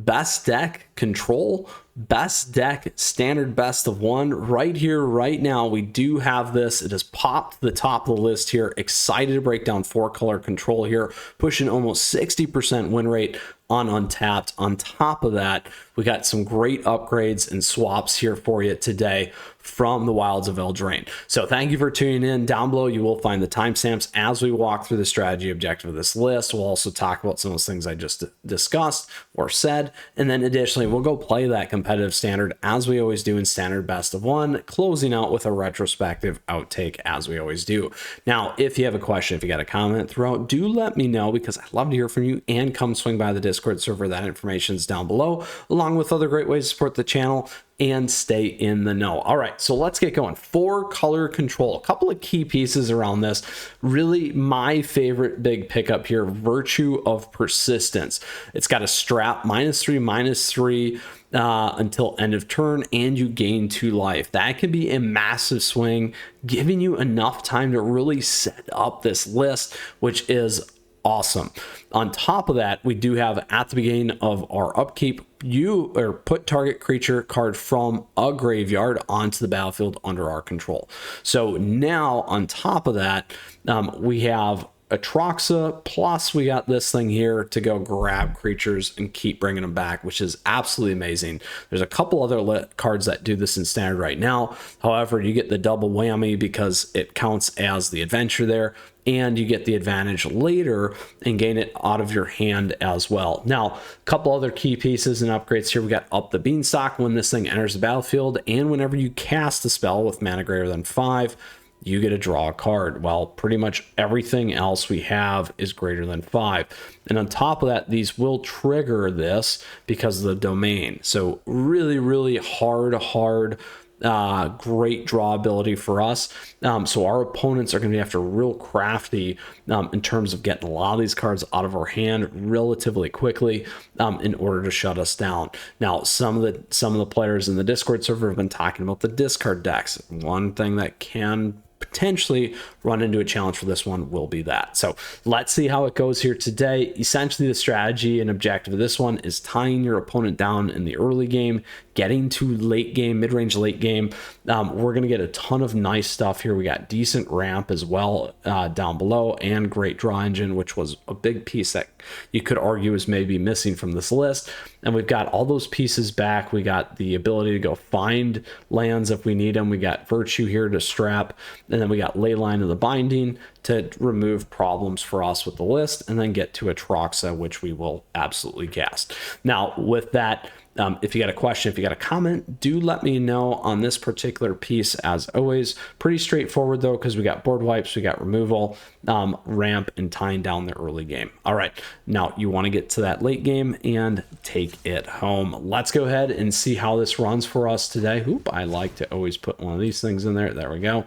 best deck control, best deck standard best of one right here right now. We do have this. It has popped to the top of the list here. Excited to break down 4-color control here, pushing almost 60% win rate on Untapped. On top of that, we got some great upgrades and swaps here for you today from the Wilds of Eldraine. So thank you for tuning in. Down below, you will find the timestamps as we walk through the strategy objective of this list. We'll also talk about some of those things I just discussed or said. And then additionally, we'll go play that competitive standard as we always do in standard best of one, closing out with a retrospective outtake as we always do. Now, if you have a question, if you got a comment throughout, do let me know because I'd love to hear from you, and come swing by the Discord server. That information is down below, along with other great ways to support the channel and stay in the know. All right, so let's get going. 4-color control, a couple of key pieces around this. Really my favorite big pickup here, Virtue of Persistence. It's got a strap, -3/-3 until end of turn, and you gain 2 life. That can be a massive swing, giving you enough time to really set up this list, which is awesome. On top of that, we do have at the beginning of our upkeep, put target creature card from a graveyard onto the battlefield under our control. So now on top of that, we have Atroxa, plus we got this thing here to go grab creatures and keep bringing them back, which is absolutely amazing. There's a couple other cards that do this in standard right now. However, you get the double whammy because it counts as the adventure there, and you get the advantage later and gain it out of your hand as well. Now, a couple other key pieces and upgrades here. We got Up the Beanstalk when this thing enters the battlefield, and whenever you cast a spell with mana greater than 5, you get to draw a card. Well, pretty much everything else we have is greater than 5. And on top of that, these will trigger this because of the domain. So really, really hard, great draw ability for us. So our opponents are going to be after real crafty in terms of getting a lot of these cards out of our hand relatively quickly in order to shut us down. Now, some of the players in the Discord server have been talking about the discard decks. One thing that can potentially run into a challenge for this one will be that. So let's see how it goes here today. Essentially, the strategy and objective of this one is tying your opponent down in the early game, getting to late game, mid-range late game. We're going to get a ton of nice stuff here. We got decent ramp as well down below, and great draw engine, which was a big piece that you could argue is maybe missing from this list. And we've got all those pieces back. We got the ability to go find lands if we need them. We got Virtue here to strap, and then we got Leyline of the Binding to remove problems for us with the list, and then get to Atroxa, which we will absolutely cast. Now, with that, if you got a question, if you got a comment, do let me know on this particular piece. As always, pretty straightforward though, because we got board wipes, we got removal, ramp, and tying down the early game. All right, now you want to get to that late game and take it home. Let's go ahead and see how this runs for us today. Oop, I like to always put one of these things in there. There we go.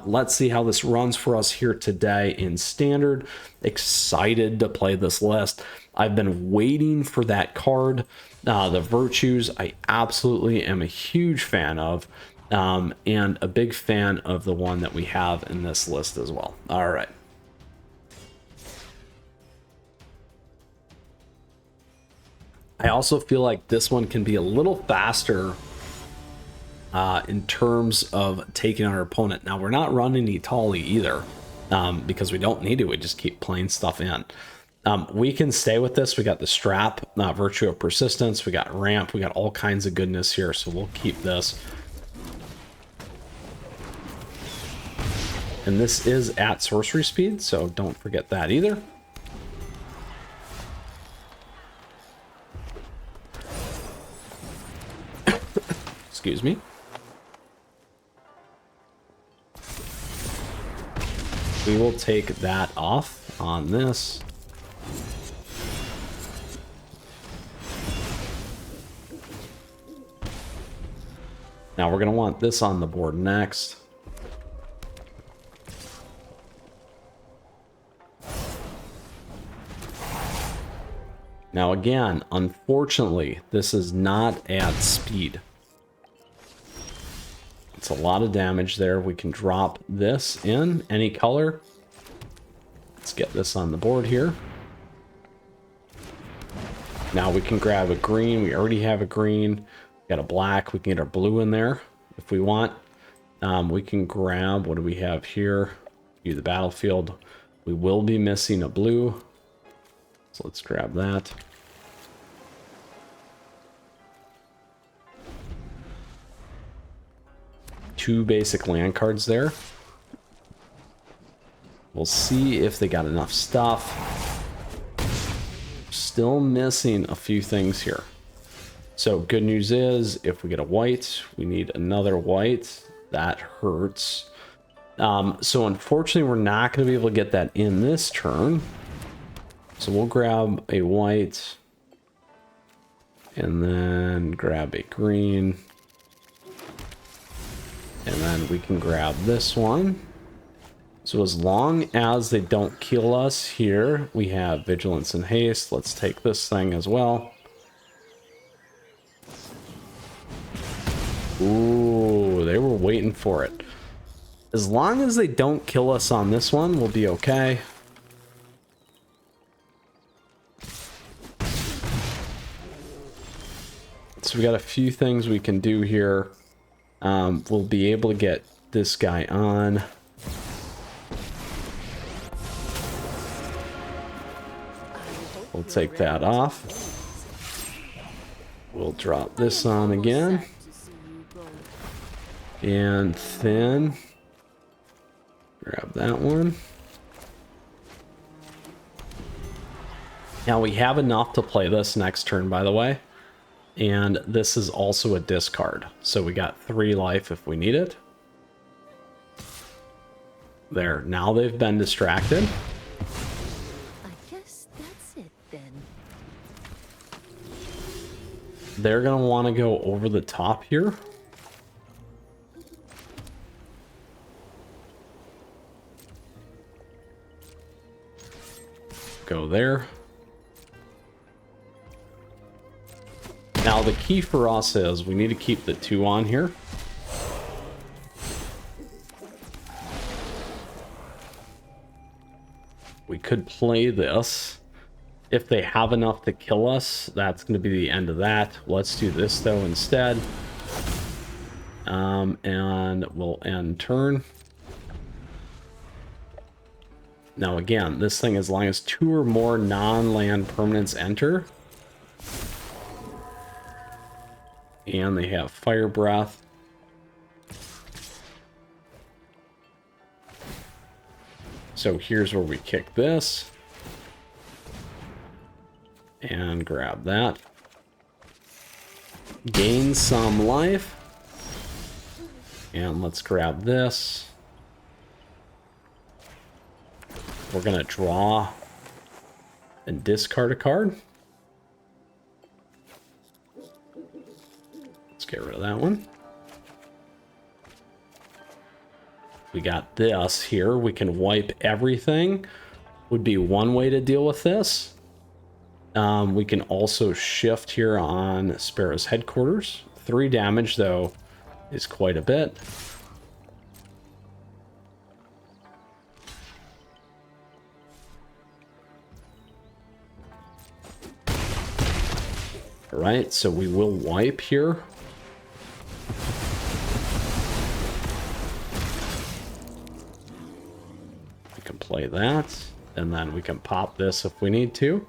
Let's see how this runs for us here today in standard. Excited to play this list. I've been waiting for that card. The Virtues, I absolutely am a huge fan of, and a big fan of the one that we have in this list as well. All right. I also feel like this one can be a little faster in terms of taking our opponent. Now, we're not running Itali either, because we don't need to. We just keep playing stuff in. We can stay with this. We got the strap, Virtue of Persistence. We got ramp. We got all kinds of goodness here, so we'll keep this. And this is at sorcery speed, so don't forget that either. Excuse me. We will take that off on this. Now we're going to want this on the board next. Now again, unfortunately, this is not at speed. It's a lot of damage there. We can drop this in any color. Let's get this on the board here. Now we can grab a green. We already have a green. Got a black. We can get our blue in there if we want. We can grab, what do we have here? View the battlefield. We will be missing a blue. So let's grab that. Two basic land cards there. We'll see if they got enough stuff. Still missing a few things here. So good news is if we get a white, we need another white. That hurts. So unfortunately, we're not going to be able to get that in this turn. So we'll grab a white and then grab a green. And then we can grab this one. So as long as they don't kill us here, we have Vigilance and Haste. Let's take this thing as well. Ooh, they were waiting for it. As long as they don't kill us on this one, we'll be okay. So we got a few things we can do here. We'll be able to get this guy on. We'll take that off. We'll drop this on again. And then grab that one. Now we have enough to play this next turn, by the way. And this is also a discard. So we got 3 life if we need it. There, now they've been distracted. I guess that's it then. They're gonna want to go over the top here. Go there. Now the key for us is we need to keep the 2 on here. We could play this. If they have enough to kill us, that's going to be the end of that. Let's do this though instead. And we'll end turn. Now again, this thing, as long as 2 or more non-land permanents enter, and they have Fire Breath. So here's where we kick this. And grab that. Gain some life. And let's grab this. We're going to draw and discard a card. Get rid of that one. We got this here. We can wipe everything. Would be one way to deal with this. We can also shift here on Sparrow's headquarters. 3 damage though is quite a bit. All right, so we will wipe here. Play that, and then we can pop this if we need to.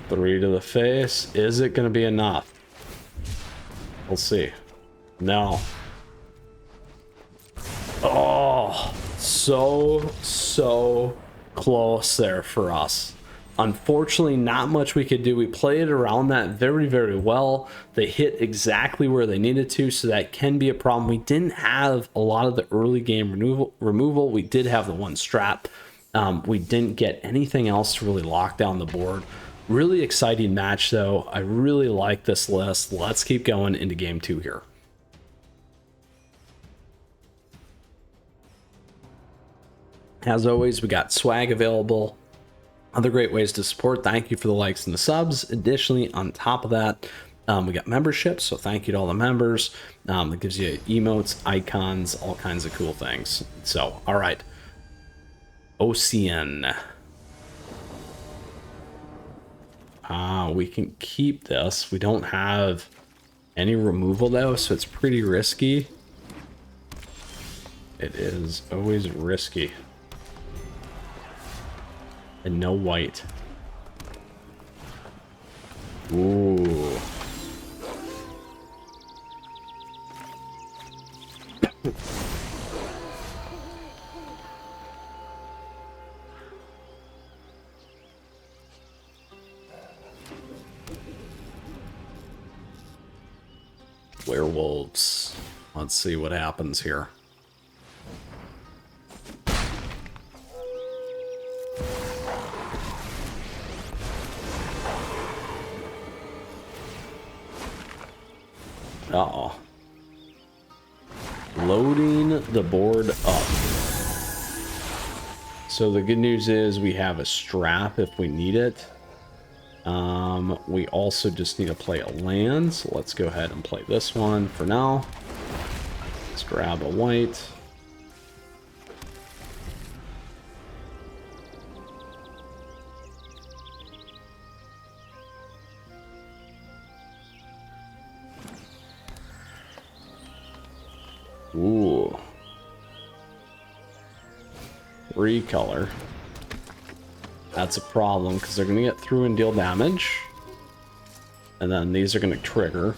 Three to the face. Is it going to be enough? We'll see. No. Oh, so close there for us. Unfortunately, not much we could do. We played around that very well. They hit exactly where they needed to, so that can be a problem. We didn't have a lot of the early game removal. We did have the 1 strap. We didn't get anything else to really lock down the board. Really exciting match, though. I really like this list. Let's keep going into game 2 here. As always, we got swag available. Other great ways to support. Thank you for the likes and the subs. Additionally, on top of that, We got memberships, so thank you to all the members. It gives you emotes, icons, all kinds of cool things. So, all right. Ocean. We can keep this. We don't have any removal though, so it's pretty risky. It is always risky. And no white. Ooh. Werewolves. Let's see what happens here. Uh-oh. Loading the board up. So the good news is we have a strap if we need it. We also just need to play a land, so let's go ahead and play this one for now. Let's grab a white. Ooh. 3 color. That's a problem because they're going to get through and deal damage. And then these are going to trigger.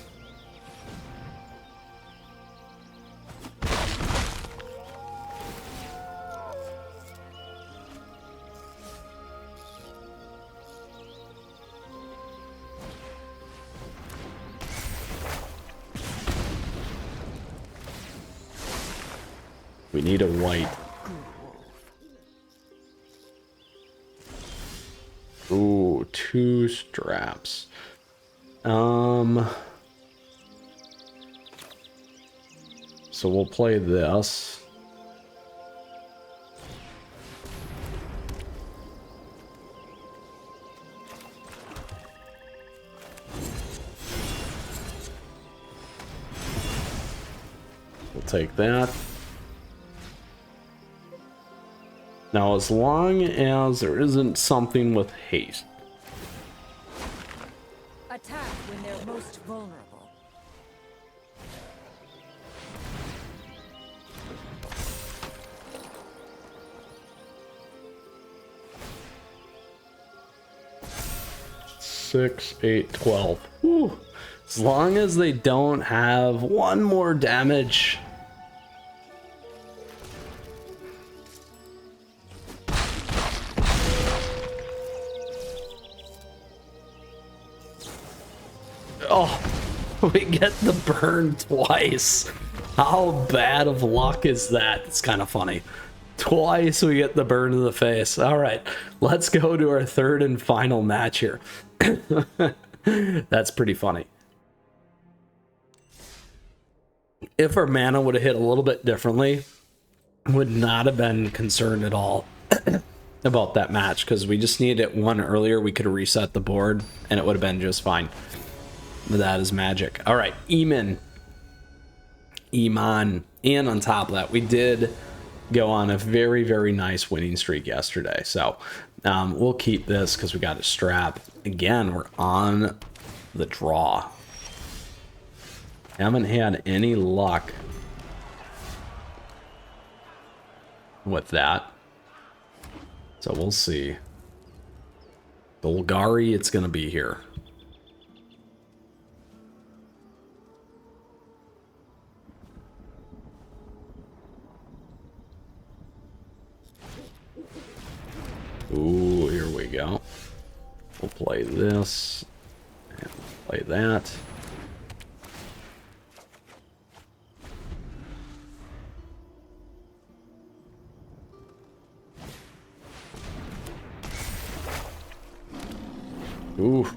We need a white. Ooh, 2 straps. So we'll play this. We'll take that. Now, as long as there isn't something with haste. Attack when they're most vulnerable. Six, 8, 12. Whew. As long as they don't have one more damage. Oh, we get the burn twice. How bad of luck is that? It's kind of funny. Twice we get the burn in the face. All right, let's go to our third and final match here. That's pretty funny. If our mana would have hit a little bit differently, would not have been concerned at all about that match because we just needed it one earlier. We could have reset the board and it would have been just fine. That is magic. All right, Iman. And on top of that, we did go on a very, very nice winning streak yesterday. So we'll keep this because we got a strap. Again, we're on the draw. Haven't had any luck with that. So we'll see. Golgari, it's going to be here. Ooh, here we go. We'll play this and play that. Ooh.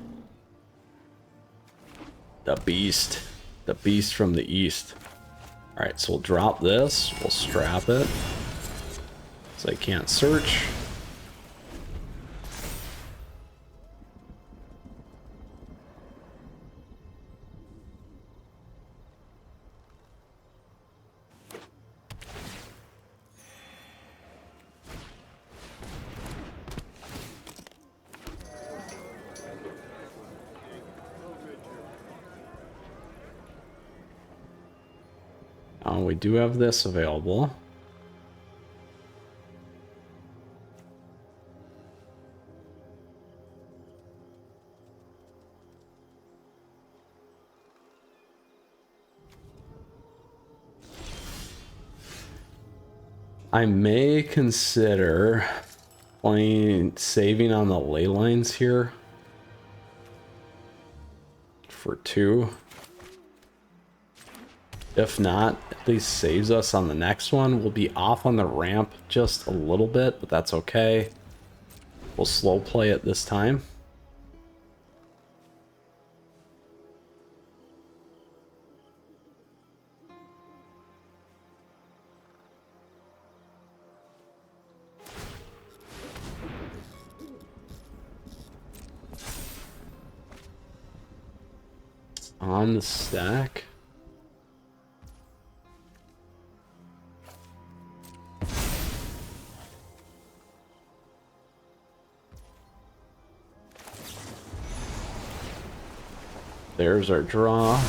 The beast. The beast from the east. Alright, so we'll drop this. We'll strap it. So they can't search. We do have this available. I may consider saving on the ley lines here for 2. If not, at least saves us on the next one. We'll be off on the ramp just a little bit, but that's okay. We'll slow play it this time. On the stack. There's our draw.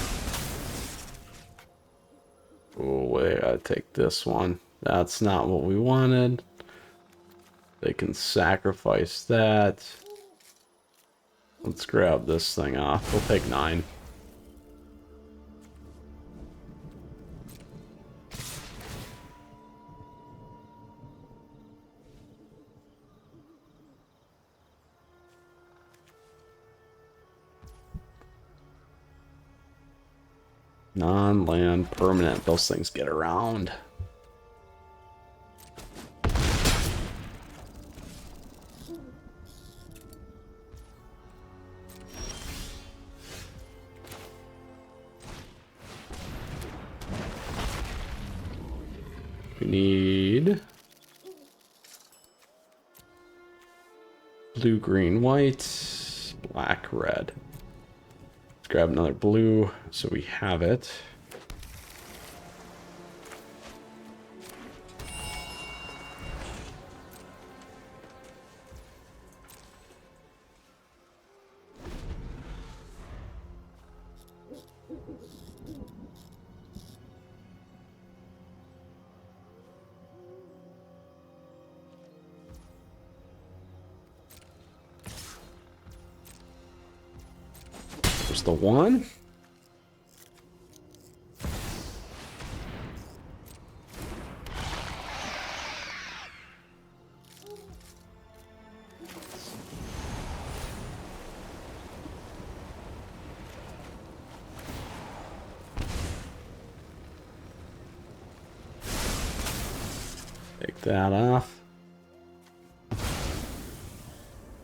Oh, wait, I take this one. That's not what we wanted. They can sacrifice that. Let's grab this thing off. We'll take 9. Non-land permanent. Those things get around. We need blue, green, white, black, red. Let's grab another blue so we have it. There's the 1. Take that off.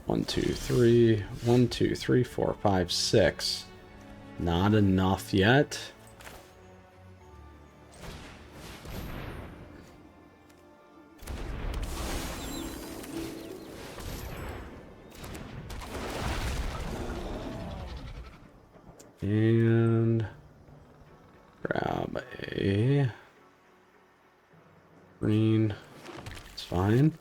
1, 2, 3. 1, 2, 3, 4, 5, 6. Not enough yet. And grab a green. It's fine.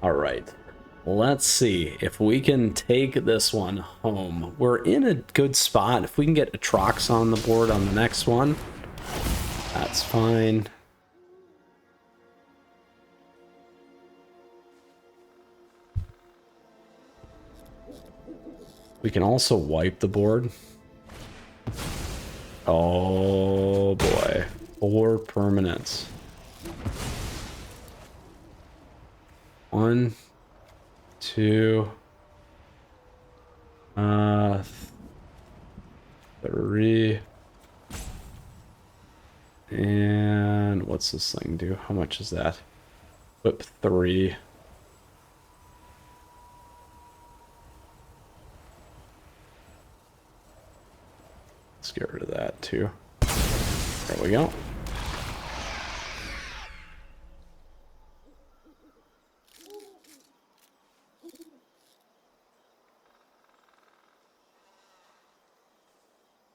All right, let's see if we can take this one home. We're in a good spot. If we can get Atrox on the board on the next one, that's fine. We can also wipe the board. Oh boy, 4 permanents. 1, 2, 3, and what's this thing do? How much is that? Whip 3. Let's get rid of that too. There we go.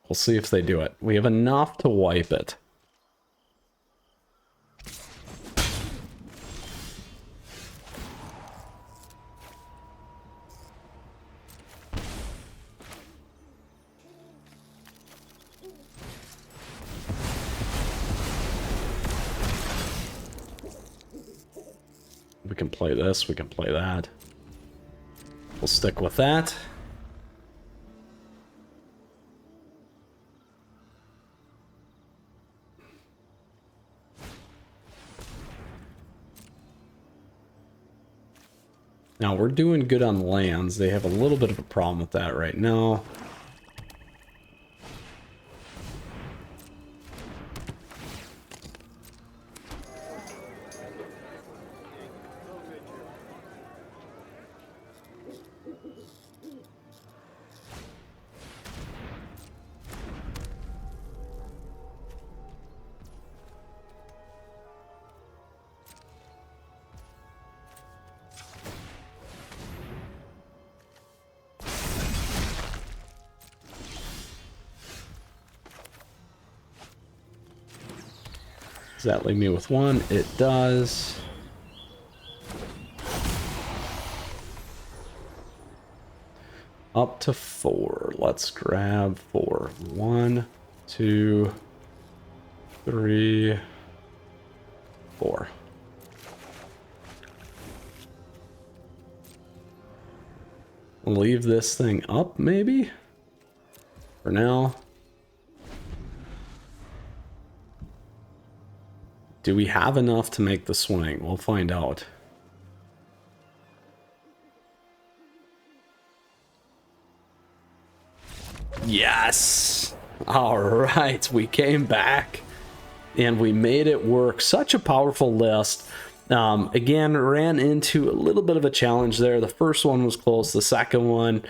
We'll see if they do it. We have enough to wipe it. can play this, we can play that. We'll stick with that. Now we're doing good on lands. They have a little bit of a problem with that right now. Does that leave me with one? It does. Up to 4. Let's grab 4. 1, 2, 3, 4. Leave this thing up, maybe? For now. Do we have enough to make the swing? We'll find out. Yes! All right, we came back and we made it work. Such a powerful list. Again, ran into a little bit of a challenge there. The first one was close. The second one,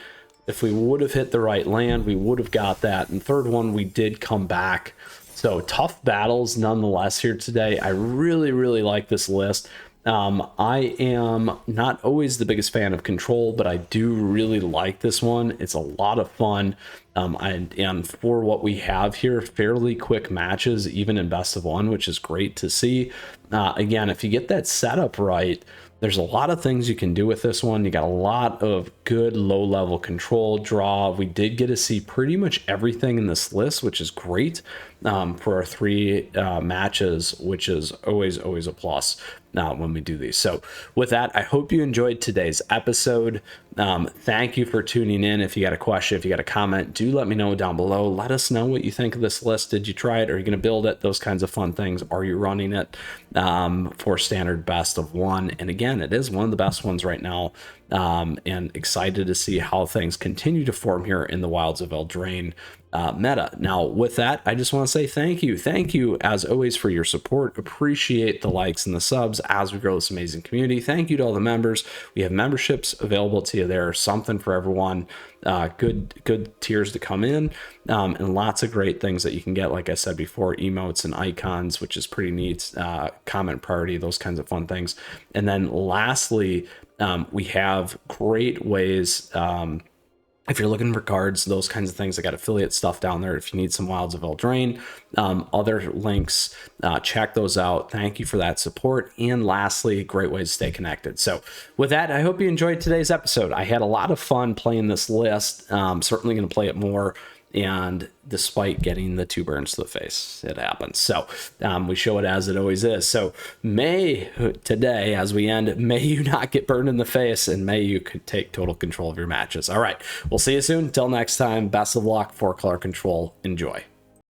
if we would have hit the right land, we would have got that. And third one, we did come back. So tough battles nonetheless here today. I really, really like this list. I am not always the biggest fan of control, but I do really like this one. It's a lot of fun. And for what we have here, fairly quick matches, even in best of one, which is great to see. Again, if you get that setup right, there's a lot of things you can do with this one. You got a lot of good low-level control draw. We did get to see pretty much everything in this list, which is great for our 3 matches, which is always a plus when we do these. So with that, I hope you enjoyed today's episode. Thank you for tuning in. If you got a question, if you got a comment, do let me know down below. Let us know what you think of this list. Did you try it? Are you going to build it? Those kinds of fun things. Are you running it for standard best of one? And again, it is one of the best ones right now. And excited to see how things continue to form here in the Wilds of Eldraine meta. Now, with that, I just want to say thank you. Thank you, as always, for your support. Appreciate the likes and the subs as we grow this amazing community. Thank you to all the members. We have memberships available to you there. Something for everyone. Good tiers to come in, and lots of great things that you can get. Like I said before, emotes and icons, which is pretty neat. Comment priority, those kinds of fun things. And then lastly, we have great ways. If you're looking for cards, those kinds of things, I got affiliate stuff down there. If you need some Wilds of Eldraine, other links, check those out. Thank you for that support. And lastly, great way to stay connected. So with that, I hope you enjoyed today's episode. I had a lot of fun playing this list. Certainly going to play it more. And despite getting the 2 burns to the face, it happens. So we show it as it always is. So today, as we end, may you not get burned in the face, and may you could take total control of your matches. All right, we'll see you soon. Until next time, best of luck, 4-color control. Enjoy.